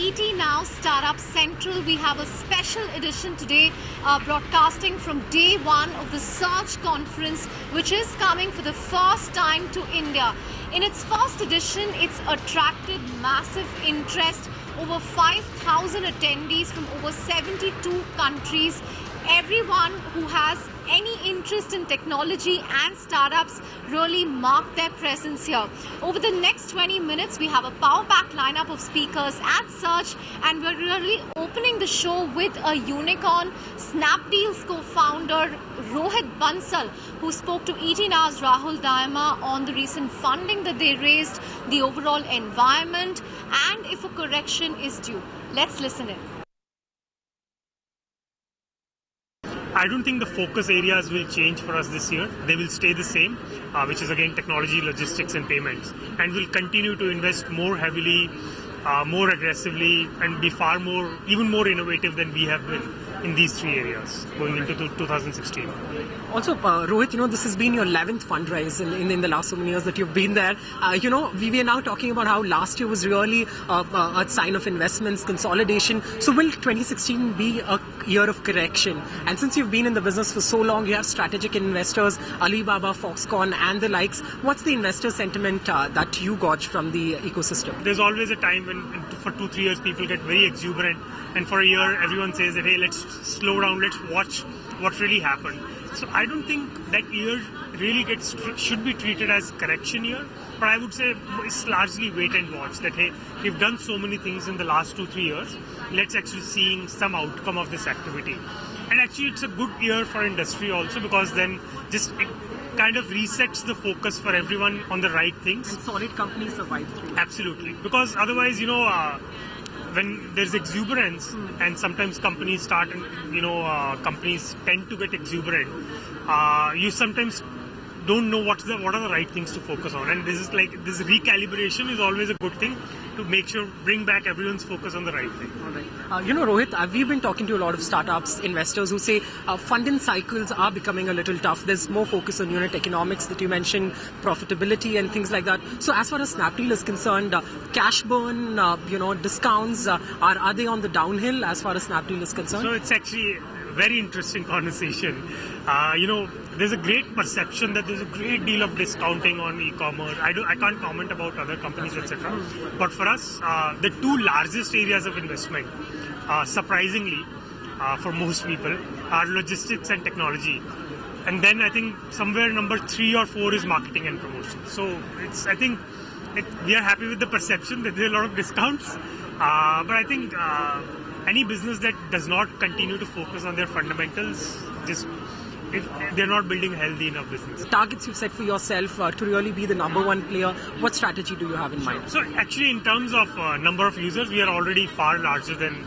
ET Now Startup Central. We have a special edition today broadcasting from day one of the Surge Conference, which is coming for the first time to India. In its first edition, it's attracted massive interest. Over 5,000 attendees from over 72 countries. Everyone who has any interest in technology and startups really mark their presence here. Over the next 20 minutes, we have a power-packed lineup of speakers at Surge, and we're really opening the show with a unicorn, Snapdeal's co-founder Rohit Bansal, who spoke to ET Now's Rahul Daima on the recent funding that they raised, the overall environment, and if a correction is due. Let's listen in. I don't think the focus areas will change for us this year. They will stay the same, which is again technology, logistics and payments. And we'll continue to invest more heavily, more aggressively, and be even more innovative than we have been in these three areas going into 2016. Also, Rohit, this has been your 11th fundraise in the last so many years that you've been there. We are now talking about how last year was really a sign of investments, consolidation. So will 2016 be a year of correction? And since you've been in the business for so long, you have strategic investors, Alibaba, Foxconn and the likes. What's the investor sentiment that you gauge from the ecosystem? There's always a time when for 2-3 years people get very exuberant, and for a year everyone says that, hey, let's slow down, let's watch what really happened. So I don't think that year really should be treated as correction year, but I would say it's largely wait and watch, that hey, we've done so many things in the last 2-3 years, let's actually seeing some outcome of this activity. And actually it's a good year for industry also, because then just it kind of resets the focus for everyone on the right things. And solid companies survive through. Absolutely, because otherwise, when there's exuberance and sometimes companies companies tend to get exuberant, you sometimes don't know what are the right things to focus on, and this recalibration is always a good thing to bring back everyone's focus on the right thing. All right. Rohit, we've been talking to a lot of startups, investors who say funding cycles are becoming a little tough. There's more focus on unit economics that you mentioned, profitability and things like that. So as far as Snapdeal is concerned, cash burn, discounts, are they on the downhill as far as Snapdeal is concerned? So it's actually a very interesting conversation. There's a great perception that there's a great deal of discounting on e-commerce. I can't comment about other companies, etc. But for us, the two largest areas of investment, surprisingly, for most people, are logistics and technology. And then I think somewhere number 3 or 4 is marketing and promotion. So we are happy with the perception that there are a lot of discounts. But I think any business that does not continue to focus on their fundamentals, they're not building a healthy enough business. Targets you've set for yourself to really be the number one player, what strategy do you have in mind? So actually, in terms of number of users, we are already far larger than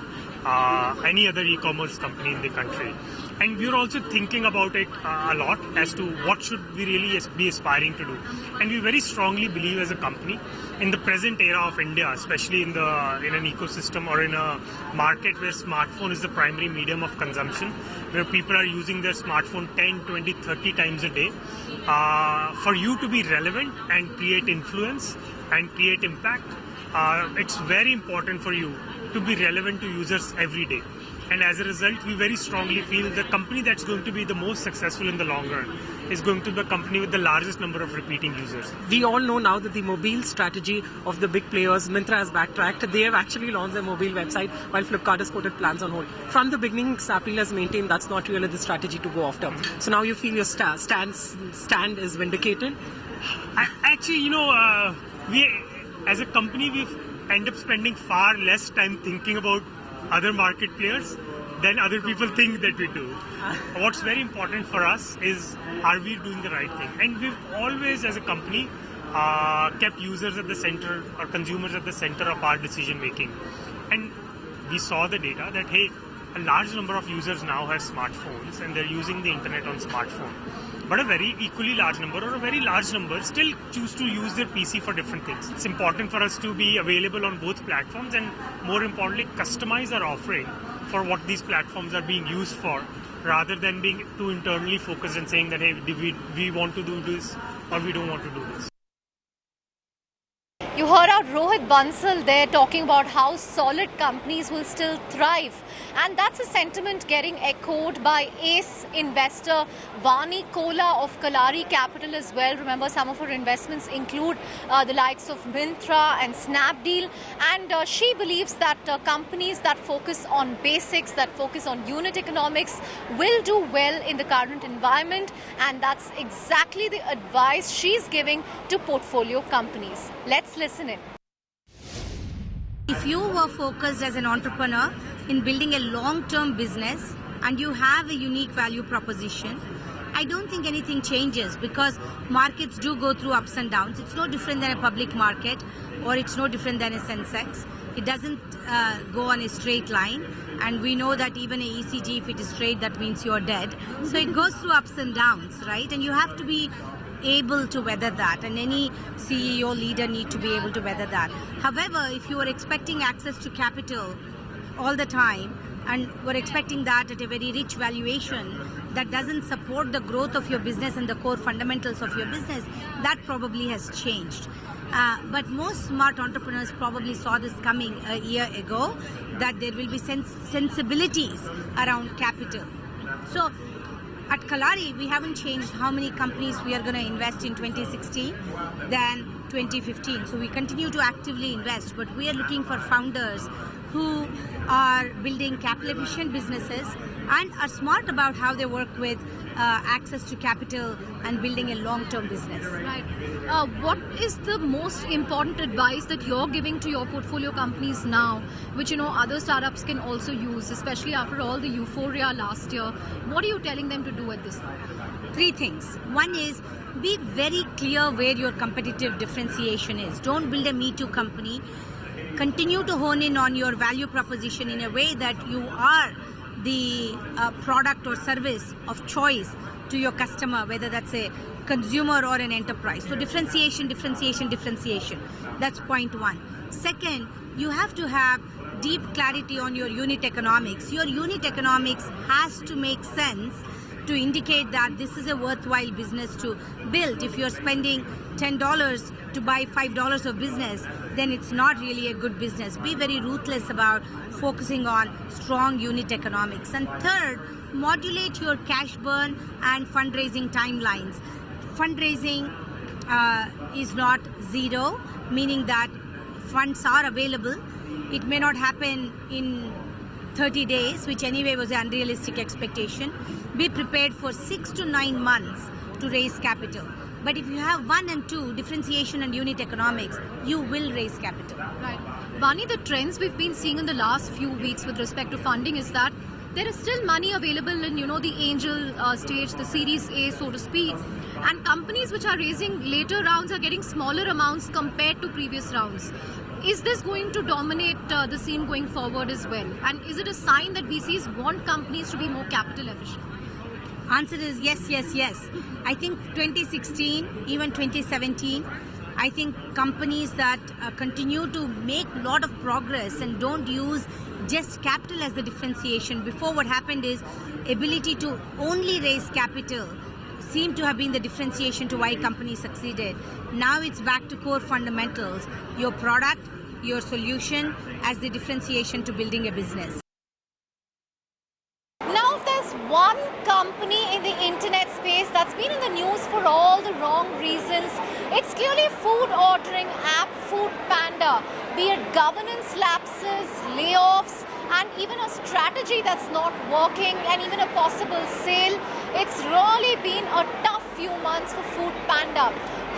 any other e-commerce company in the country. And we're also thinking about it a lot as to what should we really be aspiring to do. And we very strongly believe as a company, in the present era of India, especially in an ecosystem or in a market where smartphone is the primary medium of consumption, where people are using their smartphone 10, 20, 30 times a day, for you to be relevant and create influence and create impact, it's very important for you to be relevant to users every day. And as a result, we very strongly feel the company that's going to be the most successful in the long run is going to be a company with the largest number of repeating users. We all know now that the mobile strategy of the big players, Myntra has backtracked. They have actually launched their mobile website while Flipkart has put plans on hold. From the beginning, Snapdeal has maintained that's not really the strategy to go after. So now you feel your stand is vindicated? We as a company, we end up spending far less time thinking about other market players than other people think that we do. What's very important for us is, are we doing the right thing? And we've always, as a company, kept users at the center or consumers at the center of our decision making. And we saw the data that, hey, a large number of users now have smartphones and they're using the internet on smartphone. But a very equally large number or a very large number still choose to use their PC for different things. It's important for us to be available on both platforms and, more importantly, customize our offering for what these platforms are being used for, rather than being too internally focused and saying that, hey, we want to do this or we don't want to do this. You heard out Rohit Bansal there talking about how solid companies will still thrive. And that's a sentiment getting echoed by ace investor Vani Kola of Kalari Capital as well. Remember, some of her investments include the likes of Myntra and Snapdeal. And she believes that companies that focus on basics, that focus on unit economics, will do well in the current environment. And that's exactly the advice she's giving to portfolio companies. Let's listen in. If you were focused as an entrepreneur in building a long-term business and you have a unique value proposition, I don't think anything changes, because markets do go through ups and downs. It's no different than a public market, or it's no different than a Sensex. It doesn't go on a straight line, and we know that even a ECG, if it is straight, that means you're dead. So it goes through ups and downs, right? And you have to be able to weather that, and any CEO leader need to be able to weather that. However, if you are expecting access to capital all the time and were expecting that at a very rich valuation that doesn't support the growth of your business and the core fundamentals of your business, that probably has changed. But most smart entrepreneurs probably saw this coming a year ago, that there will be sensibilities around capital. So at Kalari, we haven't changed how many companies we are going to invest in 2016 than 2015. So we continue to actively invest, but we are looking for founders who are building capital efficient businesses and are smart about how they work with access to capital and building a long-term business. Right. What is the most important advice that you're giving to your portfolio companies now, which other startups can also use, especially after all the euphoria last year? What are you telling them to do at this time? Three things. One is, be very clear where your competitive differentiation is. Don't build a Me Too company. Continue to hone in on your value proposition in a way that you are the product or service of choice to your customer, whether that's a consumer or an enterprise. So differentiation. That's point one. Second, you have to have deep clarity on your unit economics. Your unit economics has to make sense to indicate that this is a worthwhile business to build. If you're spending $10 to buy $5 of business, then it's not really a good business. Be very ruthless about focusing on strong unit economics. And third, modulate your cash burn and fundraising timelines. Fundraising is not zero, meaning that funds are available. It may not happen in 30 days, which anyway was an unrealistic expectation. Be prepared for 6 to 9 months to raise capital. But if you have 1 and 2, differentiation and unit economics, you will raise capital. Right. Vani, the trends we've been seeing in the last few weeks with respect to funding is that there is still money available in, the angel stage, the Series A, so to speak. And companies which are raising later rounds are getting smaller amounts compared to previous rounds. Is this going to dominate the scene going forward as well? And is it a sign that VCs want companies to be more capital efficient? Answer is yes. I think 2016, even 2017, I think companies that continue to make a lot of progress and don't use just capital as the differentiation. Before, what happened is ability to only raise capital seemed to have been the differentiation to why companies succeeded. Now it's back to core fundamentals, your product, your solution as the differentiation to building a business. Now, if there's one company in the internet space that's been in the news for all the wrong reasons, it's clearly food ordering app Food Panda. Be it governance lapses, layoffs, and even a strategy that's not working, and even a possible sale, it's really been a tough few months for Food Panda.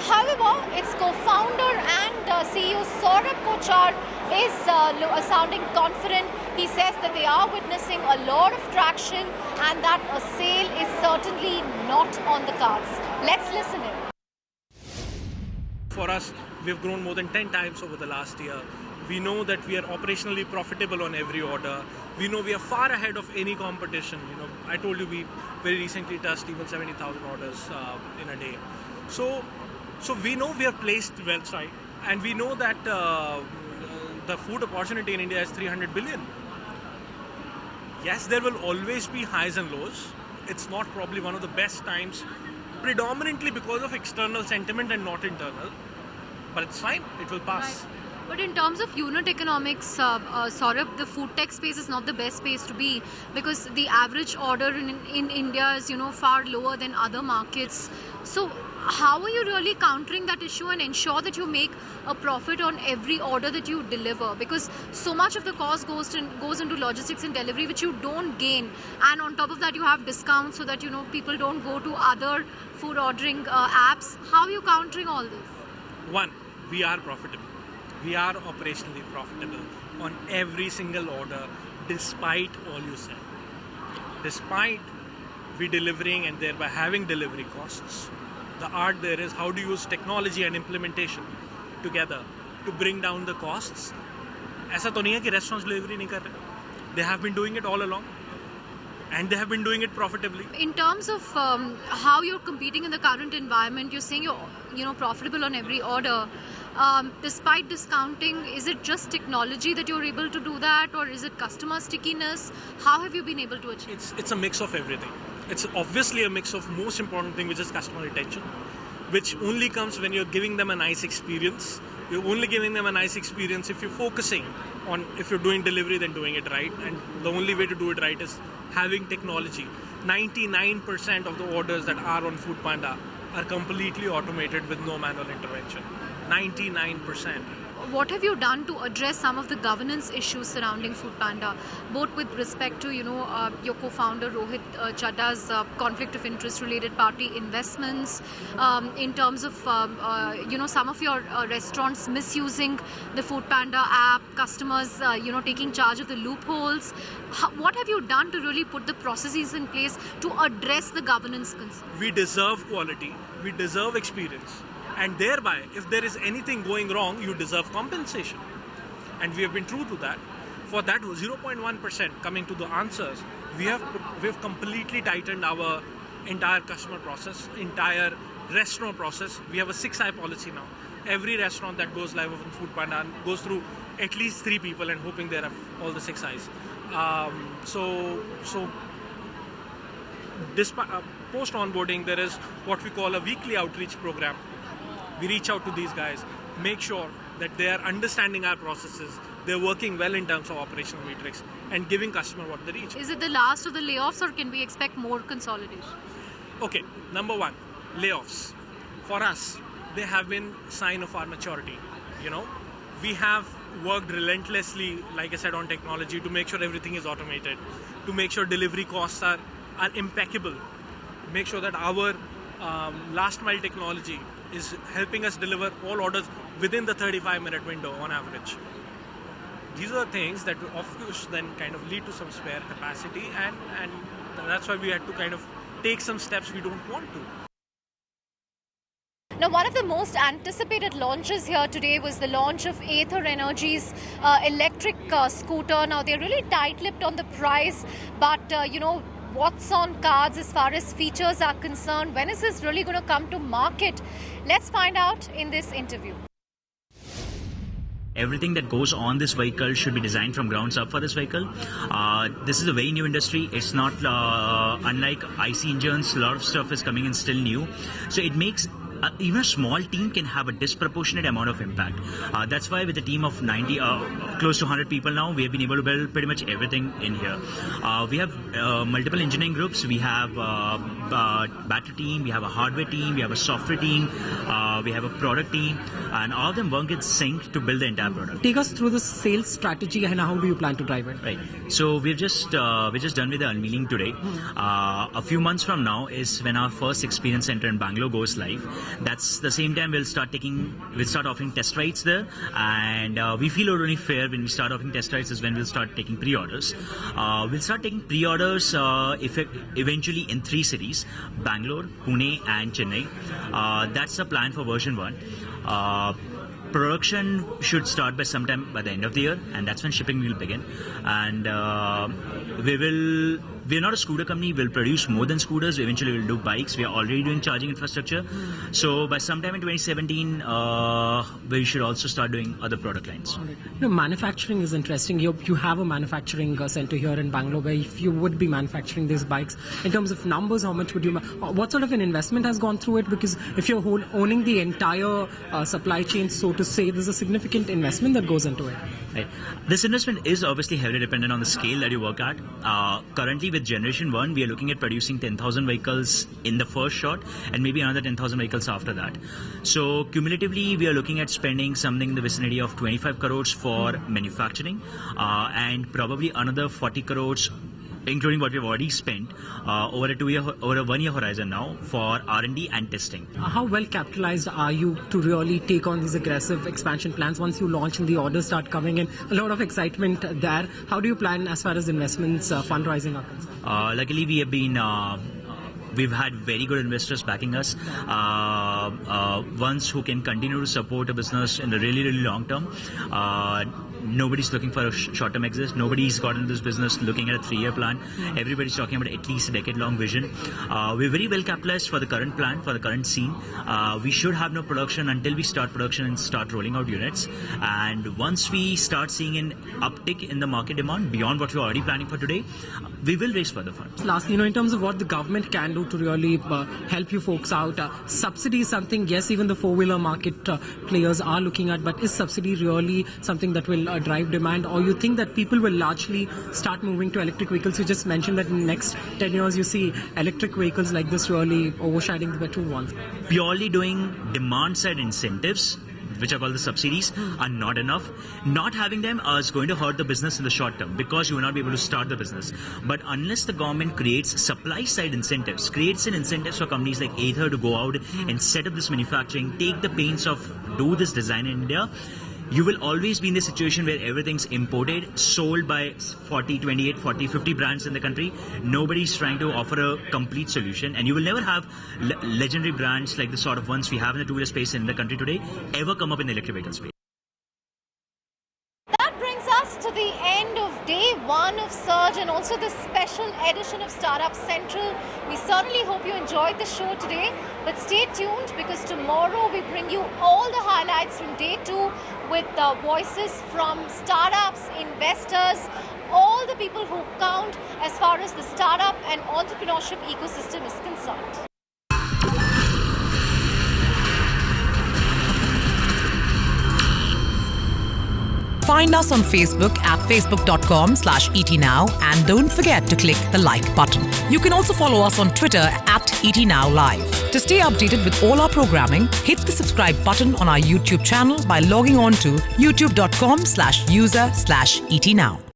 However, its co-founder and CEO Saurabh Kochar is sounding confident. He says that they are witnessing a lot of traction and that a sale is certainly not on the cards. Let's listen in. For us, we've grown more than 10 times over the last year. We know that we are operationally profitable on every order. We know we are far ahead of any competition. I told you we very recently touched even 70,000 orders in a day. So we know we are placed well side, and we know that the food opportunity in India is 300 billion. Yes, there will always be highs and lows. It's not probably one of the best times, predominantly because of external sentiment and not internal. but it's fine. It will pass. Right. But in terms of unit economics, Saurabh, the food tech space is not the best space to be, because the average order in India is, far lower than other markets. So how are you really countering that issue and ensure that you make a profit on every order that you deliver? Because so much of the cost goes into logistics and delivery, which you don't gain. And on top of that, you have discounts so that, people don't go to other food ordering apps. How are you countering all this? One, we are profitable. We are operationally profitable on every single order, despite all you said. Despite we delivering and thereby having delivery costs, the art there is how to use technology and implementation together to bring down the costs. ऐसा तो नहीं है कि restaurants delivery नहीं कर रहे. They have been doing it all along, and they have been doing it profitably. In terms of how you're competing in the current environment, you're saying you're profitable on every order. Despite discounting, is it just technology that you're able to do that, or is it customer stickiness? How have you been able to achieve? It's a mix of everything. It's obviously a mix of most important thing, which is customer retention, which only comes when you're giving them a nice experience. You're only giving them a nice experience if you're focusing on, if you're doing delivery, then doing it right. And the only way to do it right is having technology. 99% of the orders that are on Foodpanda are completely automated with no manual intervention. 99%. What have you done to address some of the governance issues surrounding Foodpanda, both with respect to, your co-founder Rohit Chadda's conflict of interest related party investments, in terms of, some of your restaurants misusing the Foodpanda app, customers, taking charge of the loopholes. What have you done to really put the processes in place to address the governance concerns? We deserve quality. We deserve experience. And thereby, if there is anything going wrong, you deserve compensation. And we have been true to that. For that 0.1% coming to the answers, we have completely tightened our entire customer process, entire restaurant process. We have a 6-eye policy now. Every restaurant that goes live on Foodpanda goes through at least 3 people, and hoping they have all the 6 eyes. Post onboarding, there is what we call a weekly outreach program. We reach out to these guys, make sure that they are understanding our processes, they're working well in terms of operational metrics, and giving customer what they reach. Is it the last of the layoffs, or can we expect more consolidation? Okay, number one, layoffs. For us, they have been sign of our maturity. We have worked relentlessly, like I said, on technology to make sure everything is automated, to make sure delivery costs are impeccable, make sure that our last mile technology is helping us deliver all orders within the 35-minute window on average. These are the things that of course then kind of lead to some spare capacity, and that's why we had to kind of take some steps we don't want to. Now, one of the most anticipated launches here today was the launch of Ather Energy's electric scooter. Now, they're really tight-lipped on the price, but what's on cards as far as features are concerned? When is this really going to come to market? Let's find out in this interview. Everything that goes on this vehicle should be designed from grounds up for this vehicle. This is a very new industry. It's not unlike IC engines. A lot of stuff is coming in still new. So it makes even a small team can have a disproportionate amount of impact. That's why with a team of 90, close to 100 people now, we have been able to build pretty much everything in here. We have multiple engineering groups. We have a battery team, we have a hardware team, we have a software team, we have a product team, and all of them work in sync to build the entire product. Take us through the sales strategy and how do you plan to drive it? Right. So we're just done with the unveiling today. A few months from now is when our first experience center in Bangalore goes live. That's the same time we'll start offering test rides there, and we feel it only fair when we start offering test rides is when we'll start taking pre-orders. We'll start taking pre-orders eventually in 3 cities: Bangalore, Pune, and Chennai. That's the plan for version 1. Production should start by sometime by the end of the year, and that's when shipping will begin. And we will we're not a scooter company. We'll produce more than scooters. Eventually, we'll do bikes. We are already doing charging infrastructure. So by sometime in 2017, we should also start doing other product lines. Manufacturing is interesting. You have a manufacturing center here in Bangalore where if you would be manufacturing these bikes, in terms of numbers, how much would you, what sort of an investment has gone through it? Because if you're owning the entire supply chain, so to say, there's a significant investment that goes into it. Right. This investment is obviously heavily dependent on the scale that you work at. Currently, with Generation 1, we are looking at producing 10,000 vehicles in the first shot and maybe another 10,000 vehicles after that. So cumulatively, we are looking at spending something in the vicinity of 25 crores for manufacturing and probably another 40 crores, including what we've already spent over a 1 year horizon now for R&D and testing. How well capitalized are you to really take on these aggressive expansion plans once you launch and the orders start coming in? A lot of excitement there. How do you plan as far as investments, fundraising are concerned? Luckily, we have been. We've had very good investors backing us, ones who can continue to support a business in the really, really long term. Nobody's looking for a short-term exit. Nobody's got into this business looking at a 3-year plan. Everybody's talking about at least a decade-long vision. We're very well capitalized for the current plan, for the current scene. We should have no production until we start production and start rolling out units. And once we start seeing an uptick in the market demand beyond what we're already planning for today, we will raise further funds. Lastly, in terms of what the government can do to really help you folks out, subsidy is something, yes, even the four-wheeler market players are looking at, but is subsidy really something that will drive demand, or you think that people will largely start moving to electric vehicles? You just mentioned that in the next 10 years you see electric vehicles like this really overshadowing the petrol ones. Purely doing demand-side incentives, which are called the subsidies, are not enough. Not having them is going to hurt the business in the short term because you will not be able to start the business. But unless the government creates supply-side incentives, creates an incentives for companies like Ather to go out and set up this manufacturing, take the pains of do this design in India, you will always be in the situation where everything's imported, sold by 40, 28, 40, 50 brands in the country. Nobody's trying to offer a complete solution, and you will never have legendary brands like the sort of ones we have in the two-wheeler space in the country today ever come up in the electric vehicle space. That brings us to the end of day 1 of Surge and also this special edition of Startup Central. We certainly hope you enjoyed the show today, but stay tuned because tomorrow we bring you all the highlights from day 2 with the voices from startups, investors, all the people who count as far as the startup and entrepreneurship ecosystem is concerned. Find us on Facebook at facebook.com/ETNow and don't forget to click the like button. You can also follow us on Twitter at ETNowLive. To stay updated with all our programming, hit the subscribe button on our YouTube channel by logging on to youtube.com/user/ETNow.